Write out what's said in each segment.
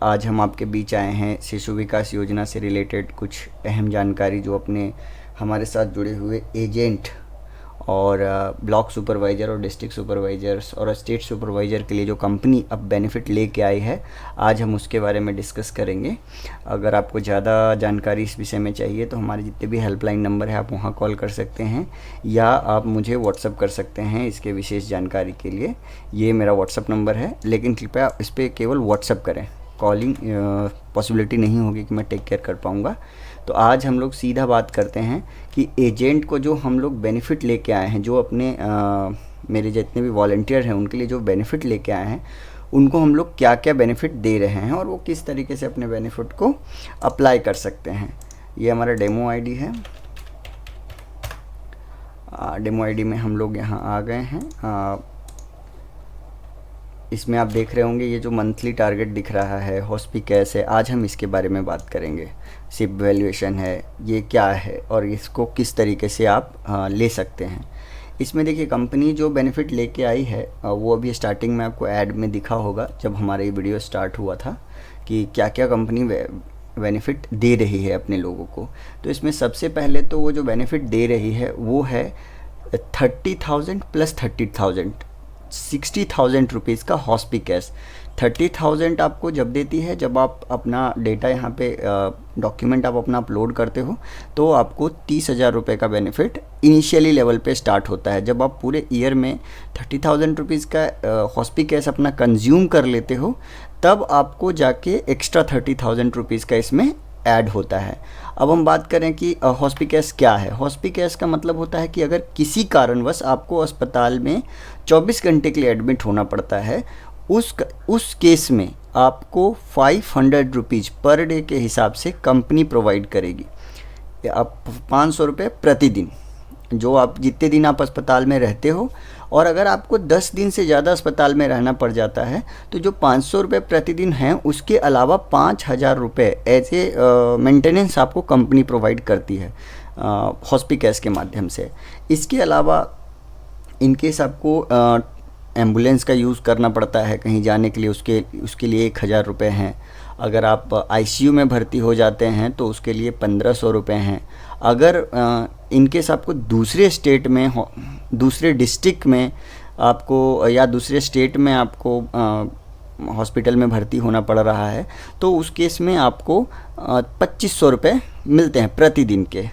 आज हम आपके बीच आए हैं शिशु विकास योजना से रिलेटेड कुछ अहम जानकारी जो अपने हमारे साथ जुड़े हुए एजेंट और ब्लॉक सुपरवाइज़र और डिस्ट्रिक्ट सुपरवाइज़र्स और स्टेट सुपरवाइज़र के लिए जो कंपनी अब बेनिफिट लेके आई है, आज हम उसके बारे में डिस्कस करेंगे। अगर आपको ज़्यादा जानकारी इस विषय में चाहिए तो हमारे जितने भी हेल्पलाइन नंबर है आप वहाँ कॉल कर सकते हैं या आप मुझे व्हाट्सअप कर सकते हैं इसके विशेष जानकारी के लिए। ये मेरा व्हाट्सअप नंबर है, लेकिन कृपया इस पर केवल व्हाट्सअप करें, कॉलिंग पॉसिबिलिटी नहीं होगी कि मैं टेक केयर कर पाऊँगा। तो आज हम लोग सीधा बात करते हैं कि एजेंट को जो हम लोग बेनिफिट लेके आए हैं, जो अपने मेरे जितने भी वॉलंटियर हैं उनके लिए जो बेनिफिट लेके आए हैं, उनको हम लोग क्या क्या बेनिफिट दे रहे हैं और वो किस तरीके से अपने बेनिफिट को अप्लाई कर सकते हैं। ये हमारा डेमो आईडी है। डेमो आईडी में हम लोग यहाँ आ गए हैं। इसमें आप देख रहे होंगे ये जो मंथली टारगेट दिख रहा है, हॉस्पिकैश है। आज हम इसके बारे में बात करेंगे। सिप वैल्यूएशन है, ये क्या है और इसको किस तरीके से आप ले सकते हैं। इसमें देखिए कंपनी जो बेनिफिट लेके आई है वो अभी स्टार्टिंग में आपको ऐड में दिखा होगा जब हमारा ये वीडियो स्टार्ट हुआ था कि क्या क्या कंपनी बेनिफिट दे रही है अपने लोगों को। तो इसमें सबसे पहले तो वो जो बेनिफिट दे रही है वो है 30,000 प्लस 30,000 60,000 रुपीज़ का हॉस्पिकैश। 30,000 आपको जब देती है जब आप अपना डेटा यहाँ पे डॉक्यूमेंट आप अपना अपलोड करते हो तो आपको 30,000 रुपये का बेनिफिट इनिशियली लेवल पे स्टार्ट होता है। जब आप पूरे ईयर में 30,000 रुपीज़ का हॉस्पिकैश अपना कंज्यूम कर लेते हो तब आपको जाके एक्स्ट्रा 30,000 रुपीज़ का इसमें ऐड होता है। अब हम बात करें कि हॉस्पिकैश क्या है। हॉस्पिकैश का मतलब होता है कि अगर किसी कारणवश आपको अस्पताल में 24 घंटे के लिए एडमिट होना पड़ता है, उस केस में आपको 500 रुपीज़ पर डे के हिसाब से कंपनी प्रोवाइड करेगी। आप 500 रुपये प्रतिदिन, जो आप जितने दिन आप अस्पताल में रहते हो, और अगर आपको 10 दिन से ज़्यादा अस्पताल में रहना पड़ जाता है तो जो 500 रुपये प्रतिदिन हैं उसके अलावा 5,000 रुपये एज ए मेंटेनेंस आपको कंपनी प्रोवाइड करती है हॉस्पिकैश के माध्यम से। इसके अलावा इनकेस आपको एम्बुलेंस का यूज़ करना पड़ता है कहीं जाने के लिए, उसके लिए 1,000 रुपये हैं। अगर आप आईसीयू में भर्ती हो जाते हैं तो उसके लिए 1,500 रुपये हैं। अगर इनकेस आपको दूसरे स्टेट में दूसरे डिस्ट्रिक्ट में आपको या दूसरे स्टेट में आपको हॉस्पिटल में भर्ती होना पड़ रहा है तो उस केस में आपको 2,500 रुपये मिलते हैं प्रतिदिन के।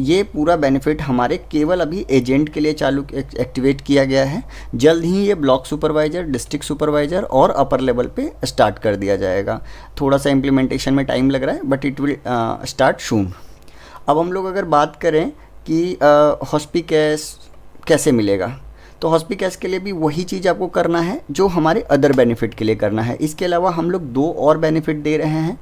ये पूरा बेनिफिट हमारे केवल अभी एजेंट के लिए चालू एक्टिवेट किया गया है। जल्द ही ये ब्लॉक सुपरवाइज़र, डिस्ट्रिक्ट सुपरवाइज़र और अपर लेवल पे स्टार्ट कर दिया जाएगा। थोड़ा सा इम्प्लीमेंटेशन में टाइम लग रहा है बट इट विल स्टार्ट सून। अब हम लोग अगर बात करें कि हॉस्पिकैश कैसे मिलेगा, तो हॉस्पिकैश के लिए भी वही चीज़ आपको करना है जो हमारे अदर बेनिफिट के लिए करना है। इसके अलावा हम लोग 2 और बेनिफिट दे रहे हैं।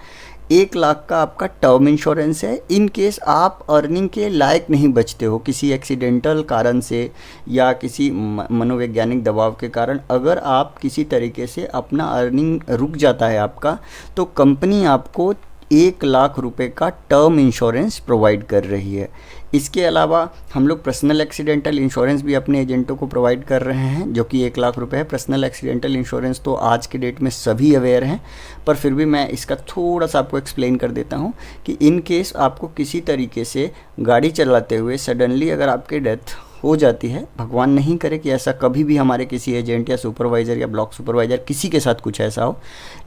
1 लाख का आपका टर्म इंश्योरेंस है। इन केस आप अर्निंग के लायक नहीं बचते हो किसी एक्सीडेंटल कारण से या किसी मनोवैज्ञानिक दबाव के कारण, अगर आप किसी तरीके से अपना अर्निंग रुक जाता है आपका, तो कंपनी आपको 1 लाख रुपए का टर्म इंश्योरेंस प्रोवाइड कर रही है। इसके अलावा हम लोग पर्सनल एक्सीडेंटल इंश्योरेंस भी अपने एजेंटों को प्रोवाइड कर रहे हैं जो कि 1 लाख रुपए है। पर्सनल एक्सीडेंटल इंश्योरेंस तो आज के डेट में सभी अवेयर हैं, पर फिर भी मैं इसका थोड़ा सा आपको एक्सप्लेन कर देता हूं कि इन केस आपको किसी तरीके से गाड़ी चलाते हुए सडनली अगर आपकी डेथ हो जाती है, भगवान नहीं करे कि ऐसा कभी भी हमारे किसी एजेंट या सुपरवाइज़र या ब्लॉक सुपरवाइज़र किसी के साथ कुछ ऐसा हो,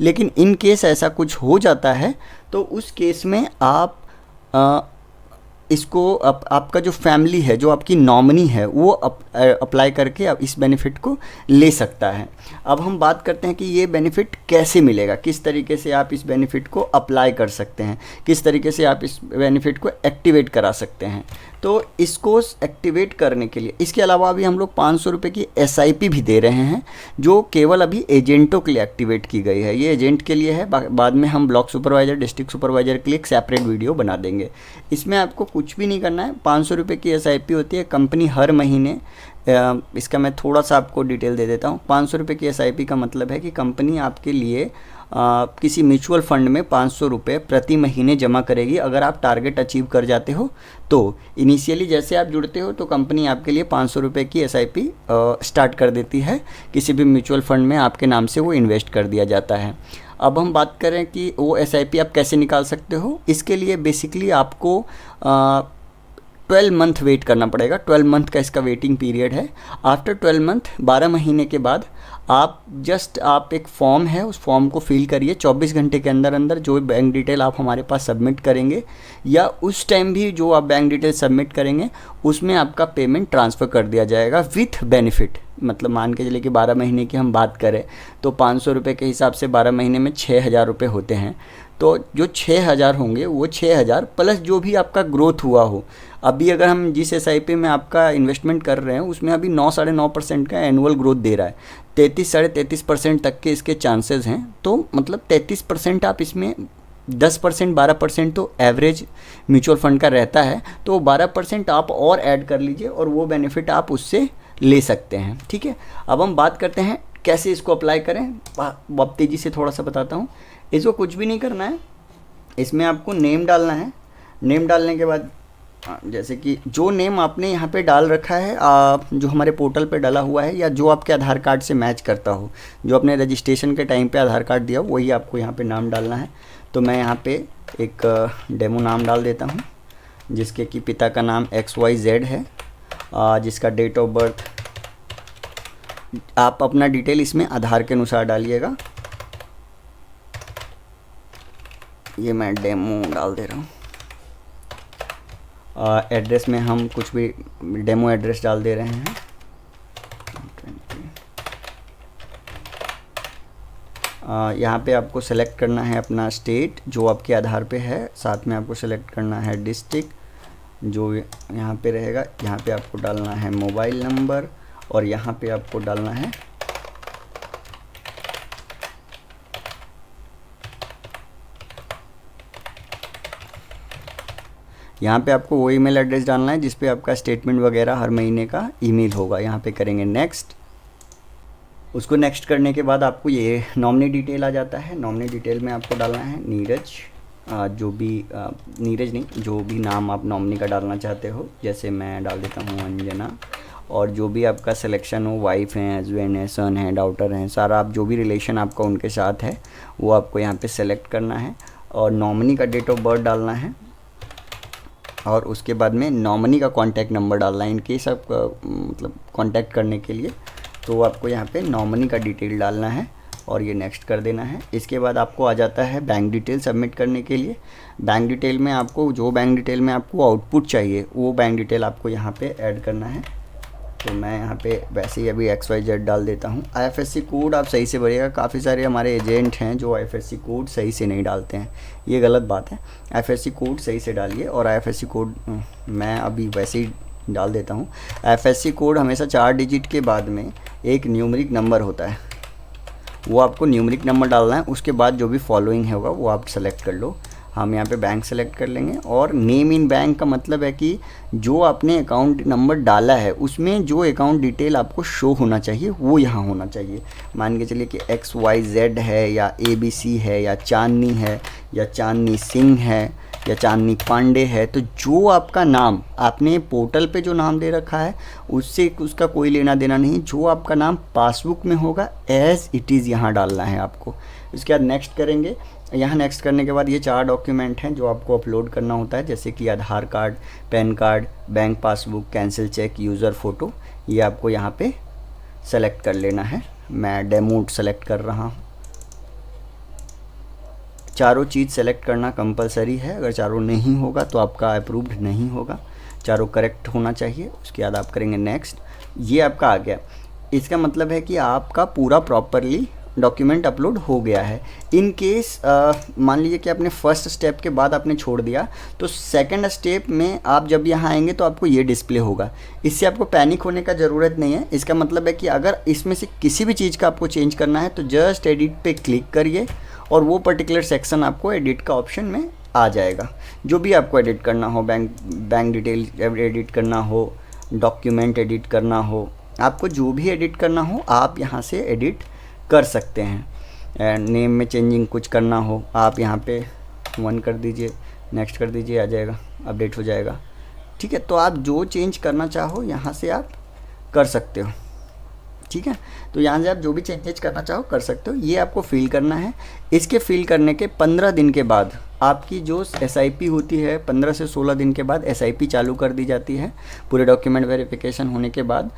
लेकिन इन केस ऐसा कुछ हो जाता है तो उस केस में आप इसको आपका जो फैमिली है, जो आपकी नॉमिनी है, वो अप्लाई करके आप इस बेनिफिट को ले सकता है। अब हम बात करते हैं कि ये बेनिफिट कैसे मिलेगा, किस तरीके से आप इस बेनिफिट को अप्लाई कर सकते हैं, किस तरीके से आप इस बेनिफिट को एक्टिवेट करा सकते हैं। तो इसको एक्टिवेट करने के लिए इसके अलावा अभी हम लोग 500 रुपये की SIP भी दे रहे हैं जो केवल अभी एजेंटों के लिए एक्टिवेट की गई है। ये एजेंट के लिए है, बाद में हम ब्लॉक सुपरवाइज़र, डिस्ट्रिक्ट सुपरवाइज़र के लिए एक सेपरेट वीडियो बना देंगे। इसमें आपको कुछ भी नहीं करना है। 500 रुपये की SIP होती है। कंपनी हर महीने, इसका मैं थोड़ा सा आपको डिटेल दे देता हूँ। 500 रुपये की SIP का मतलब है कि कंपनी आपके लिए किसी म्यूचुअल फंड में 500 रुपये प्रति महीने जमा करेगी अगर आप टारगेट अचीव कर जाते हो। तो इनिशियली जैसे आप जुड़ते हो तो कंपनी आपके लिए 500 रुपये की SIP स्टार्ट कर देती है, किसी भी म्यूचुअल फंड में आपके नाम से वो इन्वेस्ट कर दिया जाता है। अब हम बात करें कि वो SIP आप कैसे निकाल सकते हो। इसके लिए बेसिकली आपको 12 मंथ वेट करना पड़ेगा। 12 मंथ का इसका वेटिंग पीरियड है। आफ्टर 12 मंथ 12 महीने के बाद आप एक फॉर्म है, उस फॉर्म को फिल करिए। 24 घंटे के अंदर अंदर जो बैंक डिटेल आप हमारे पास सबमिट करेंगे, या उस टाइम भी जो आप बैंक डिटेल सबमिट करेंगे उसमें आपका पेमेंट ट्रांसफ़र कर दिया जाएगा विथ बेनिफिट। मतलब मान के चलिए कि 12 महीने की हम बात करें तो 500 रुपये के हिसाब से 12 महीने में 6,000 रुपये होते हैं। तो जो 6,000 होंगे वो 6,000 प्लस जो भी आपका ग्रोथ हुआ हो। अभी अगर हम जिस SIP में आपका इन्वेस्टमेंट कर रहे हैं उसमें अभी 9-9.5% का एनुअल ग्रोथ दे रहा है। 33-33.5% तक के इसके चांसेस हैं। तो मतलब 33% आप इसमें 10% 12% तो एवरेज म्यूचुअल फंड का रहता है, तो 12% आप और ऐड कर लीजिए और वो बेनिफिट आप उससे ले सकते हैं। ठीक है, अब हम बात करते हैं कैसे इसको अप्लाई करें। अब तेज़ी से थोड़ा सा बताता हूँ। इसको कुछ भी नहीं करना है, इसमें आपको नेम डालना है। नेम डालने के बाद जैसे कि जो नेम आपने यहाँ पे डाल रखा है, जो हमारे पोर्टल पे डाला हुआ है, या जो आपके आधार कार्ड से मैच करता हो, जो आपने रजिस्ट्रेशन के टाइम पे आधार कार्ड दिया वही आपको यहाँ पे नाम डालना है। तो मैं यहाँ पे एक डेमो नाम डाल देता हूँ, जिसके कि पिता का नाम XYZ है, जिसका डेट ऑफ बर्थ आप अपना डिटेल इसमें आधार के अनुसार डालिएगा। ये मैं डेमो डाल दे रहा हूँ। एड्रेस में हम कुछ भी डेमो एड्रेस डाल दे रहे हैं। यहाँ पे आपको सेलेक्ट करना है अपना स्टेट जो आपके आधार पे है, साथ में आपको सेलेक्ट करना है डिस्ट्रिक्ट जो यहाँ पे रहेगा। यहाँ पे आपको डालना है मोबाइल नंबर और यहाँ पे आपको डालना है आपको वो ईमेल एड्रेस डालना है जिस पे आपका स्टेटमेंट वगैरह हर महीने का ईमेल होगा। यहाँ पे करेंगे नेक्स्ट। उसको नेक्स्ट करने के बाद आपको ये नॉमिनी डिटेल आ जाता है। नॉमिनी डिटेल में आपको डालना है नीरज, जो भी नीरज नहीं, जो भी नाम आप नॉमिनी का डालना चाहते हो। जैसे मैं डाल देता हूँ अंजना, और जो भी आपका सिलेक्शन हो, वाइफ हैं, हस्बैंड है, सन है, डॉटर हैं, सारा आप जो भी रिलेशन आपका उनके साथ है वो आपको यहाँ पे सेलेक्ट करना है। और नॉमिनी का डेट ऑफ बर्थ डालना है, और उसके बाद में नॉमिनी का कॉन्टैक्ट नंबर डालना है इनकेस आप मतलब कॉन्टैक्ट करने के लिए। तो आपको यहाँ पे नॉमिनी का डिटेल डालना है और ये नेक्स्ट कर देना है। इसके बाद आपको आ जाता है बैंक डिटेल सबमिट करने के लिए। बैंक डिटेल में आपको जो बैंक डिटेल में आपको आउटपुट चाहिए वो बैंक डिटेल आपको यहाँ पे ऐड करना है। तो मैं यहाँ पे वैसे ही अभी XYZ डाल देता हूँ। IFSC कोड आप सही से भरिएगा। काफ़ी सारे हमारे एजेंट हैं जो IFSC कोड सही से नहीं डालते हैं, ये गलत बात है। IFSC कोड सही से डालिए। और IFSC कोड मैं अभी वैसे ही डाल देता हूँ। IFSC कोड हमेशा 4 डिजिट के बाद में एक न्यूमरिक नंबर होता है, वो आपको न्यूमरिक नंबर डालना है। उसके बाद जो भी फॉलोइंग होगा वो आप सेलेक्ट कर लो। हम यहाँ पे बैंक सेलेक्ट कर लेंगे। और नेम इन बैंक का मतलब है कि जो आपने अकाउंट नंबर डाला है उसमें जो अकाउंट डिटेल आपको शो होना चाहिए वो यहाँ होना चाहिए। मान के चलिए कि XYZ है, या ABC है, या चांदनी है, या चांदनी सिंह है, या चांदनी पांडे है। तो जो आपका नाम आपने पोर्टल पे जो नाम दे रखा है उससे उसका कोई लेना देना नहीं। जो आपका नाम पासबुक में होगा एज़ इट इज़ यहाँ डालना है आपको। इसके बाद नेक्स्ट करेंगे। यहाँ नेक्स्ट करने के बाद ये 4 डॉक्यूमेंट हैं जो आपको अपलोड करना होता है, जैसे कि Aadhaar card, PAN card, bank passbook, cancel cheque, user photo. ये आपको यहाँ पे सेलेक्ट कर लेना है। मैं डेमो सेलेक्ट कर रहा हूँ। चारों चीज़ सेलेक्ट करना कंपलसरी है। अगर चारों नहीं होगा तो आपका अप्रूव्ड नहीं होगा, चारों करेक्ट होना चाहिए। उसके बाद आप करेंगे नेक्स्ट। ये आपका आ गया। इसका मतलब है कि आपका पूरा प्रॉपरली डॉक्यूमेंट अपलोड हो गया है। इन केस मान लीजिए कि आपने फर्स्ट स्टेप के बाद आपने छोड़ दिया, तो सेकंड स्टेप में आप जब यहाँ आएंगे तो आपको ये डिस्प्ले होगा। इससे आपको पैनिक होने का ज़रूरत नहीं है। इसका मतलब है कि अगर इसमें से किसी भी चीज़ का आपको चेंज करना है तो जस्ट एडिट पे क्लिक करिए और वो पर्टिकुलर सेक्शन आपको एडिट का ऑप्शन में आ जाएगा। जो भी आपको एडिट करना हो, बैंक डिटेल एडिट करना हो, डॉक्यूमेंट एडिट करना हो, आपको जो भी एडिट करना हो आप यहाँ से एडिट कर सकते हैं। नेम में चेंजिंग कुछ करना हो आप यहाँ पे 1 कर दीजिए, नेक्स्ट कर दीजिए, आ जाएगा, अपडेट हो जाएगा। ठीक है, तो आप जो चेंज करना चाहो यहाँ से आप कर सकते हो। ठीक है। तो यहाँ से आप जो भी चेंजेस करना चाहो कर सकते हो। ये आपको फिल करना है। इसके फिल करने के 15 दिन के बाद आपकी जो SIP होती है, 15 से 16 दिन के बाद SIP चालू कर दी जाती है। पूरे डॉक्यूमेंट वेरिफिकेशन होने के बाद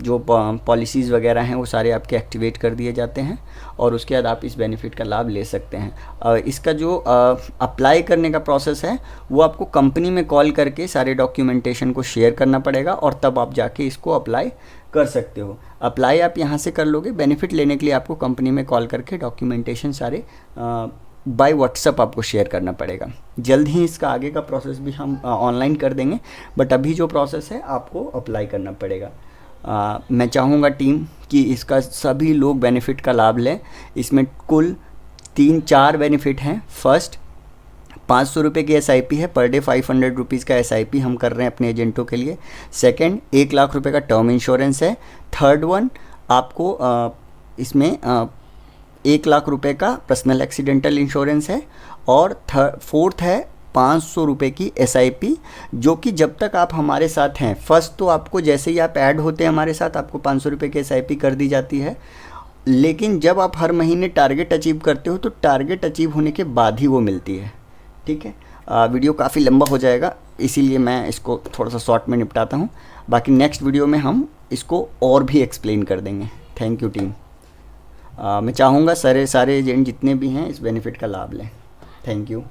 जो पॉलिसीज़ वगैरह हैं वो सारे आपके एक्टिवेट कर दिए जाते हैं और उसके बाद आप इस बेनिफिट का लाभ ले सकते हैं। इसका जो अप्लाई करने का प्रोसेस है वो आपको कंपनी में कॉल करके सारे डॉक्यूमेंटेशन को शेयर करना पड़ेगा और तब आप जाके इसको अप्लाई कर सकते हो। अप्लाई आप यहाँ से कर लोगे। बेनिफिट लेने के लिए आपको कंपनी में कॉल करके डॉक्यूमेंटेशन सारे बाय व्हाट्सअप आपको शेयर करना पड़ेगा। जल्द ही इसका आगे का प्रोसेस भी हम ऑनलाइन कर देंगे, बट अभी जो प्रोसेस है आपको अप्लाई करना पड़ेगा। मैं चाहूँगा टीम कि इसका सभी लोग बेनिफिट का लाभ लें। इसमें कुल 3-4 बेनिफिट हैं। फर्स्ट, 500 रुपये की SIP है, पर डे 500 रुपीज़ का SIP हम कर रहे हैं अपने एजेंटों के लिए। सेकंड, 1 लाख रुपए का टर्म इंश्योरेंस है। थर्ड वन, आपको इसमें 1 लाख रुपए का पर्सनल एक्सीडेंटल इंश्योरेंस है। और फोर्थ है 500 रुपये की SIP, जो कि जब तक आप हमारे साथ हैं, फर्स्ट तो आपको जैसे ही आप ऐड होते हैं हमारे साथ आपको 500 रुपये की SIP कर दी जाती है, लेकिन जब आप हर महीने टारगेट अचीव करते हो तो टारगेट अचीव होने के बाद ही वो मिलती है। ठीक है। वीडियो काफ़ी लंबा हो जाएगा, इसीलिए मैं इसको थोड़ा सा शॉर्ट में निपटाता हूँ। बाकी नेक्स्ट वीडियो में हम इसको और भी एक्सप्लेन कर देंगे। Thank you team. मैं चाहूँगा सारे एजेंट जितने भी हैं इस बेनिफिट का लाभ लें। Thank you.